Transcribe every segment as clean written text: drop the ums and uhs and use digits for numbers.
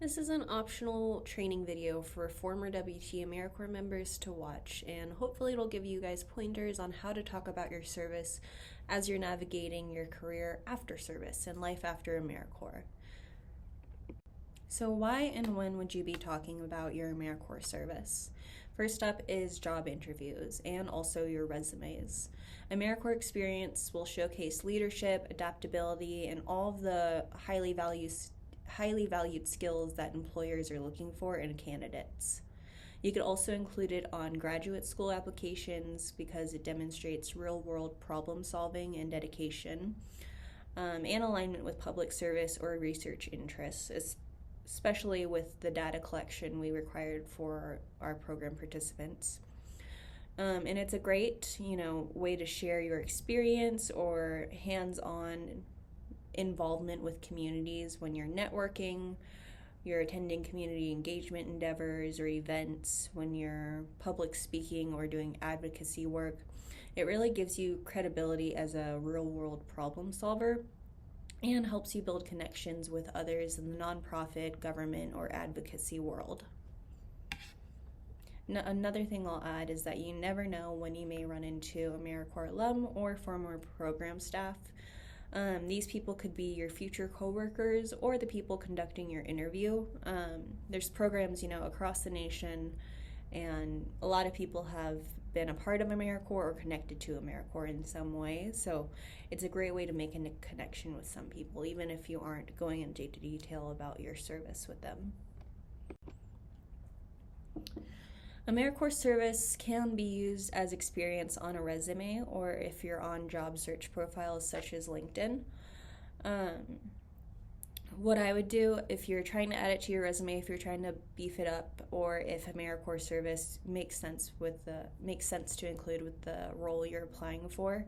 This is an optional training video for former WT AmeriCorps members to watch, and hopefully it'll give you guys pointers on how to talk about your service as you're navigating your career after service and life after AmeriCorps. So why and when would you be talking about your AmeriCorps service? First up is job interviews and also your resumes. AmeriCorps experience will showcase leadership, adaptability, and all of the highly valued skills that employers are looking for in candidates. You could also include it on graduate school applications because it demonstrates real-world problem solving and dedication, and alignment with public service or research interests, especially with the data collection we required for our program participants. And it's a great, way to share your experience or hands-on involvement with communities when you're networking, you're attending community engagement endeavors or events, when you're public speaking or doing advocacy work. It really gives you credibility as a real-world problem solver and helps you build connections with others in the nonprofit, government, or advocacy world. Another thing I'll add is that you never know when you may run into AmeriCorps alum or former program staff. These people could be your future coworkers or the people conducting your interview. There's programs, across the nation, and a lot of people have been a part of AmeriCorps or connected to AmeriCorps in some way. So it's a great way to make a connection with some people, even if you aren't going into detail about your service with them. AmeriCorps service can be used as experience on a resume or if you're on job search profiles such as LinkedIn. What I would do if you're trying to add it to your resume, if you're trying to beef it up, or if AmeriCorps service makes sense to include with the role you're applying for,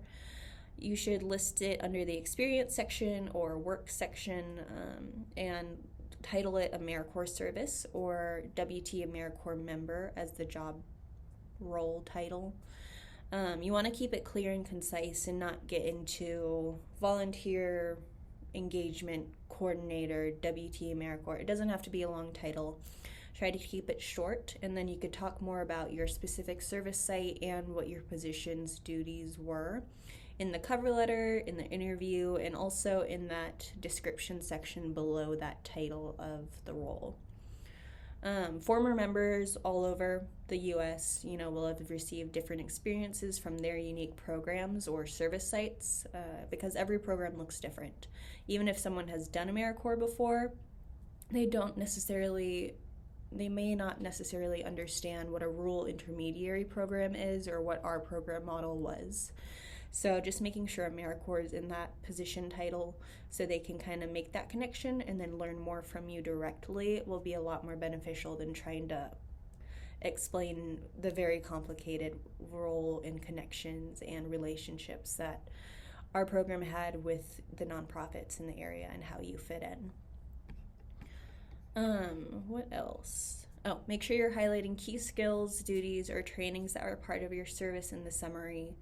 you should list it under the experience section or work section, and title it AmeriCorps service or WT AmeriCorps member as the job role title. You want to keep it clear and concise and not get into volunteer engagement coordinator, WT AmeriCorps. It doesn't have to be a long title. Try to keep it short, and then you could talk more about your specific service site and what your position's duties were in the cover letter, in the interview, and also in that description section below that title of the role. Former members all over the U.S., will have received different experiences from their unique programs or service sites because every program looks different. Even if someone has done AmeriCorps before, they may not necessarily understand what a rural intermediary program is or what our program model was. So just making sure AmeriCorps is in that position title so they can kind of make that connection and then learn more from you directly will be a lot more beneficial than trying to explain the very complicated role and connections and relationships that our program had with the nonprofits in the area and how you fit in. What else? Make sure you're highlighting key skills, duties, or trainings that are part of your service in the summary.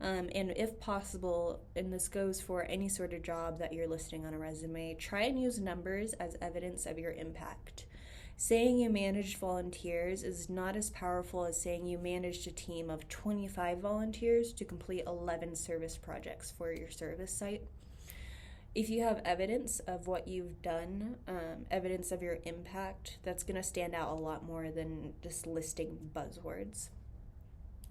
And if possible, and this goes for any sort of job that you're listing on a resume, try and use numbers as evidence of your impact. Saying you managed volunteers is not as powerful as saying you managed a team of 25 volunteers to complete 11 service projects for your service site. If you have evidence of what you've done, evidence of your impact, that's going to stand out a lot more than just listing buzzwords.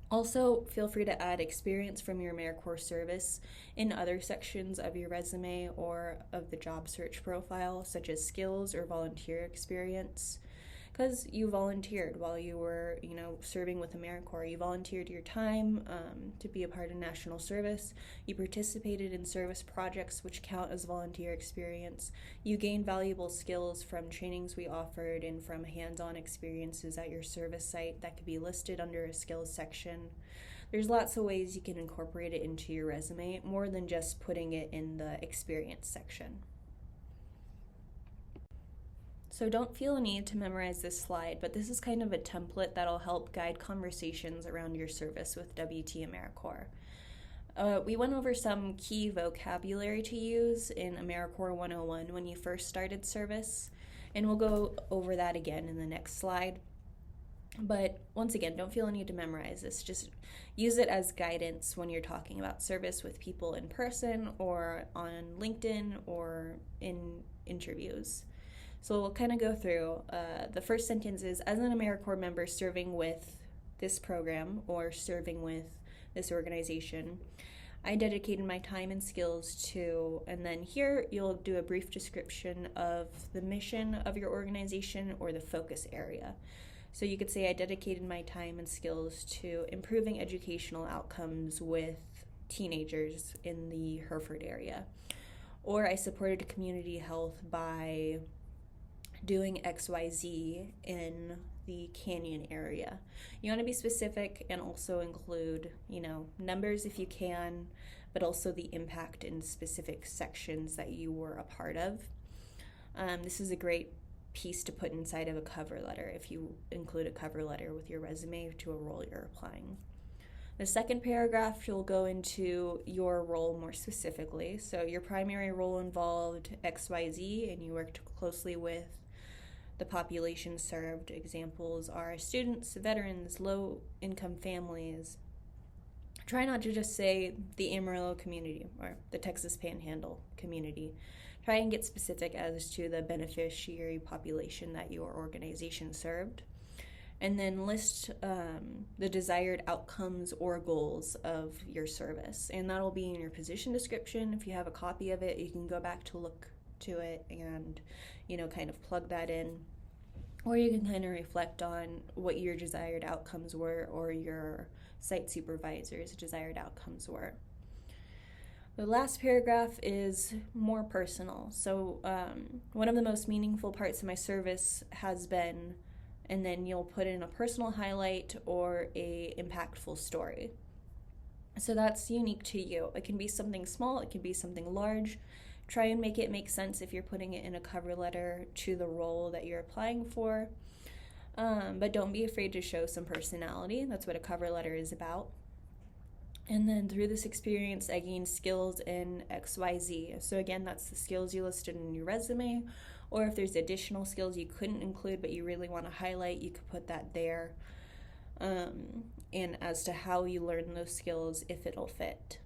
Also, feel free to add experience from your AmeriCorps service in other sections of your resume or of the job search profile, such as skills or volunteer experience. Because you volunteered while you were, serving with AmeriCorps. You volunteered your time to be a part of national service. You participated in service projects, which count as volunteer experience. You gained valuable skills from trainings we offered and from hands-on experiences at your service site that could be listed under a skills section. There's lots of ways you can incorporate it into your resume, more than just putting it in the experience section. So don't feel a need to memorize this slide, but this is kind of a template that'll help guide conversations around your service with WT AmeriCorps. We went over some key vocabulary to use in AmeriCorps 101 when you first started service, And we'll go over that again in the next slide. But once again, don't feel a need to memorize this. Just use it as guidance when you're talking about service with people in person or on LinkedIn or in interviews. So we'll kind of go through. The first sentence is, as an AmeriCorps member serving with this program or serving with this organization, I dedicated my time and skills to, and then here you'll do a brief description of the mission of your organization or the focus area. So you could say, I dedicated my time and skills to improving educational outcomes with teenagers in the Hereford area. Or I supported community health by doing XYZ in the Canyon area. You want to be specific and also include, numbers if you can, but also the impact in specific sections that you were a part of. This is a great piece to put inside of a cover letter if you include a cover letter with your resume to a role you're applying. The second paragraph, you'll go into your role more specifically. So your primary role involved XYZ, and you worked closely with the population served. Examples are students, veterans, low-income families. Try not to just say the Amarillo community or the Texas Panhandle community. Try and get specific as to the beneficiary population that your organization served. And then list the desired outcomes or goals of your service. And that'll be in your position description. If you have a copy of it, you can go back to look to it and, kind of plug that in. Or you can kind of reflect on what your desired outcomes were or your site supervisor's desired outcomes were. The last paragraph is more personal. So one of the most meaningful parts of my service has been, and then you'll put in a personal highlight or a impactful story. So that's unique to you. It can be something small, it can be something large. Try and make it make sense if you're putting it in a cover letter to the role that you're applying for. But don't be afraid to show some personality. That's what a cover letter is about. And then through this experience, I gained skills in XYZ. So again, that's the skills you listed in your resume. Or if there's additional skills you couldn't include but you really want to highlight, you could put that there. And as to how you learn those skills, if it'll fit.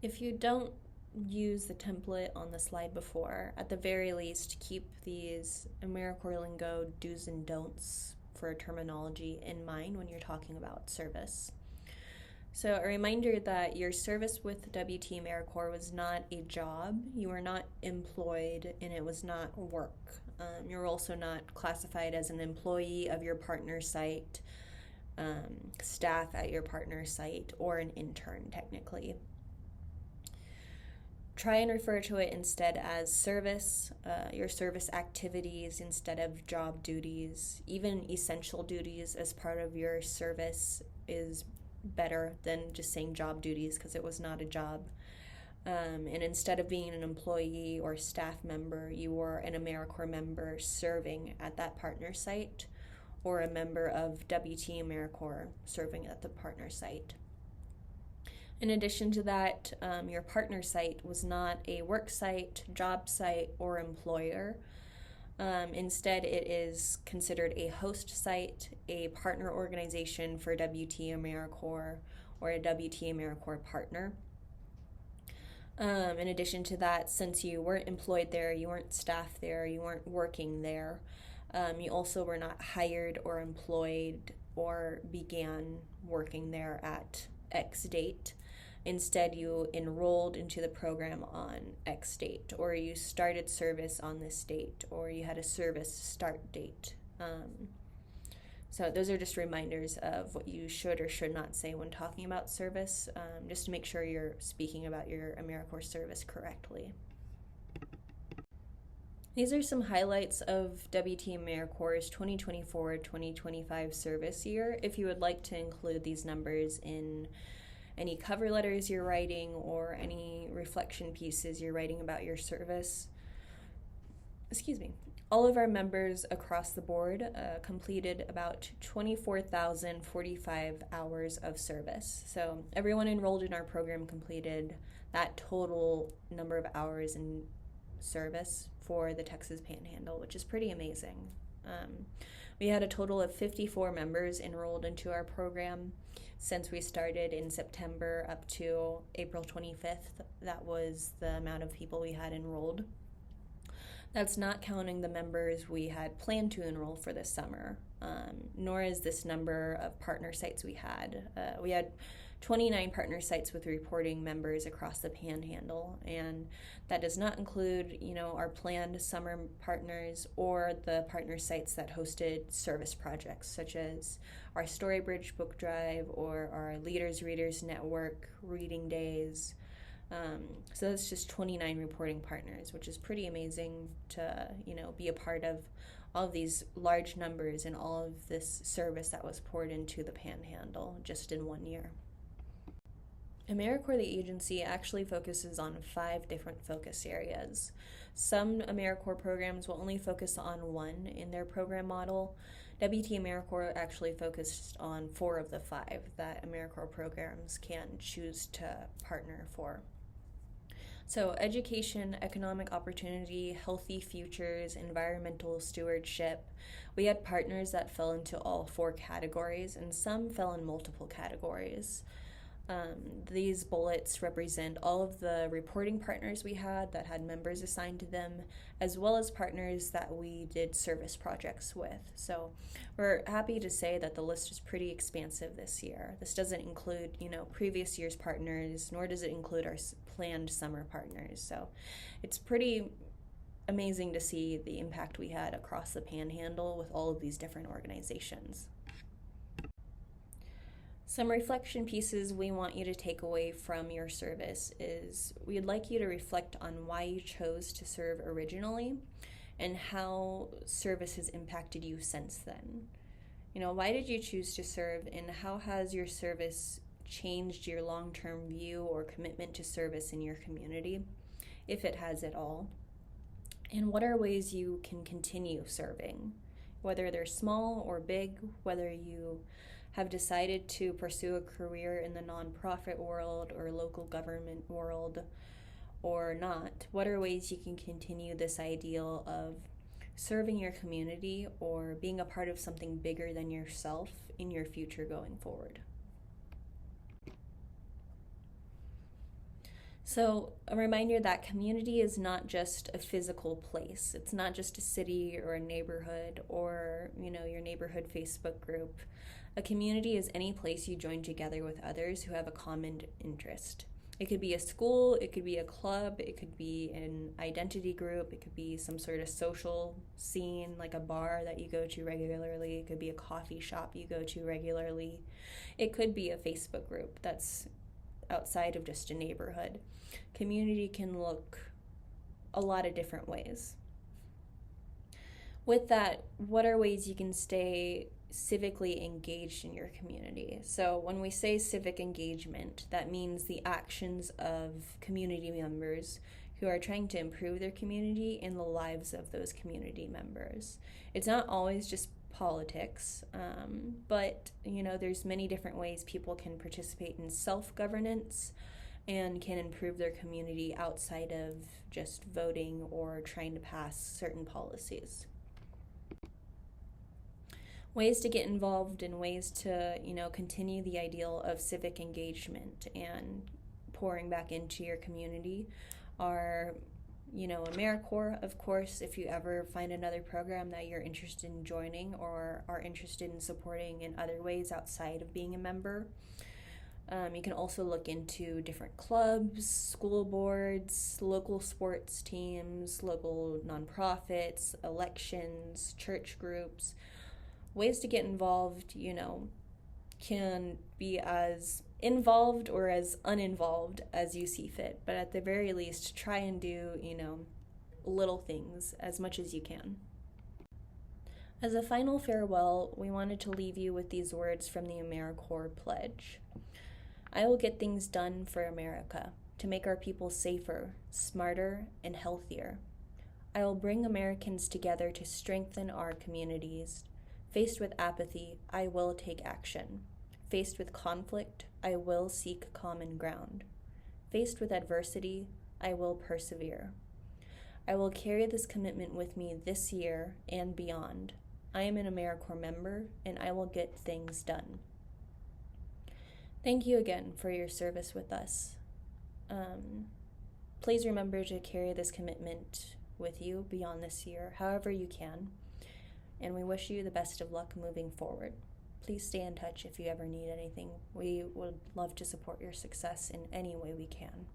If you don't use the template on the slide before, at the very least, keep these AmeriCorps lingo do's and don'ts for terminology in mind when you're talking about service. So a reminder that your service with WT AmeriCorps was not a job, you were not employed, and it was not work. You're also not classified as an employee of your partner site, staff at your partner site, or an intern technically. Try and refer to it instead as service, your service activities instead of job duties. Even essential duties as part of your service is better than just saying job duties because it was not a job. And instead of being an employee or staff member, you were an AmeriCorps member serving at that partner site or a member of WT AmeriCorps serving at the partner site. In addition to that, your partner site was not a work site, job site, or employer. Instead, it is considered a host site, a partner organization for WT AmeriCorps, or a WT AmeriCorps partner. In addition to that, since you weren't employed there, you weren't staff there, you weren't working there, you also were not hired or employed or began working there at X date. Instead, you enrolled into the program on X date, or you started service on this date, or you had a service start date. So those are just reminders of what you should or should not say when talking about service, just to make sure you're speaking about your AmeriCorps service correctly. These are some highlights of WT AmeriCorps' 2024-2025 service year. If you would like to include these numbers in any cover letters you're writing or any reflection pieces you're writing about your service. All of our members across the board completed about 24,045 hours of service. So everyone enrolled in our program completed that total number of hours in service for the Texas Panhandle, which is pretty amazing. We had a total of 54 members enrolled into our program since we started in September up to April 25th. That was the amount of people we had enrolled. That's not counting the members we had planned to enroll for this summer, nor is this number of partner sites we had. We had 29 partner sites with reporting members across the Panhandle, and that does not include, our planned summer partners or the partner sites that hosted service projects such as our Storybridge book drive or our Leaders Readers Network reading days. So that's just 29 reporting partners, which is pretty amazing to, be a part of all of these large numbers and all of this service that was poured into the Panhandle just in 1 year. AmeriCorps, the agency, actually focuses on 5 different focus areas. Some AmeriCorps programs will only focus on one in their program model. WT AmeriCorps actually focused on 4 of the 5 that AmeriCorps programs can choose to partner for. So education, economic opportunity, healthy futures, environmental stewardship. We had partners that fell into all 4 categories, and some fell in multiple categories. These bullets represent all of the reporting partners we had that had members assigned to them, as well as partners that we did service projects with. So we're happy to say that the list is pretty expansive this year. This doesn't include, previous year's partners, nor does it include our planned summer partners. So it's pretty amazing to see the impact we had across the Panhandle with all of these different organizations. Some reflection pieces we want you to take away from your service is we'd like you to reflect on why you chose to serve originally and how service has impacted you since then. Why did you choose to serve, and how has your service changed your long-term view or commitment to service in your community, if it has at all? And what are ways you can continue serving, whether they're small or big, whether you have decided to pursue a career in the nonprofit world or local government world or not? What are ways you can continue this ideal of serving your community or being a part of something bigger than yourself in your future going forward? So a reminder that community is not just a physical place. It's not just a city or a neighborhood or, your neighborhood Facebook group. A community is any place you join together with others who have a common interest. It could be a school, it could be a club, it could be an identity group, it could be some sort of social scene like a bar that you go to regularly, it could be a coffee shop you go to regularly, it could be a Facebook group that's outside of just a neighborhood. Community can look a lot of different ways. With that, what are ways you can stay civically engaged in your community? So when we say civic engagement, that means the actions of community members who are trying to improve their community and the lives of those community members. It's not always just politics, but there's many different ways people can participate in self-governance and can improve their community outside of just voting or trying to pass certain policies. Ways to get involved and ways to, continue the ideal of civic engagement and pouring back into your community are, AmeriCorps, of course. If you ever find another program that you're interested in joining or are interested in supporting in other ways outside of being a member, you can also look into different clubs, school boards, local sports teams, local nonprofits, elections, church groups. Ways to get involved, can be as involved or as uninvolved as you see fit. But at the very least, try and do, little things as much as you can. As a final farewell, we wanted to leave you with these words from the AmeriCorps pledge. I will get things done for America, to make our people safer, smarter, and healthier. I will bring Americans together to strengthen our communities. Faced with apathy, I will take action. Faced with conflict, I will seek common ground. Faced with adversity, I will persevere. I will carry this commitment with me this year and beyond. I am an AmeriCorps member, and I will get things done. Thank you again for your service with us. Please remember to carry this commitment with you beyond this year, however you can, and we wish you the best of luck moving forward. Please stay in touch if you ever need anything. We would love to support your success in any way we can.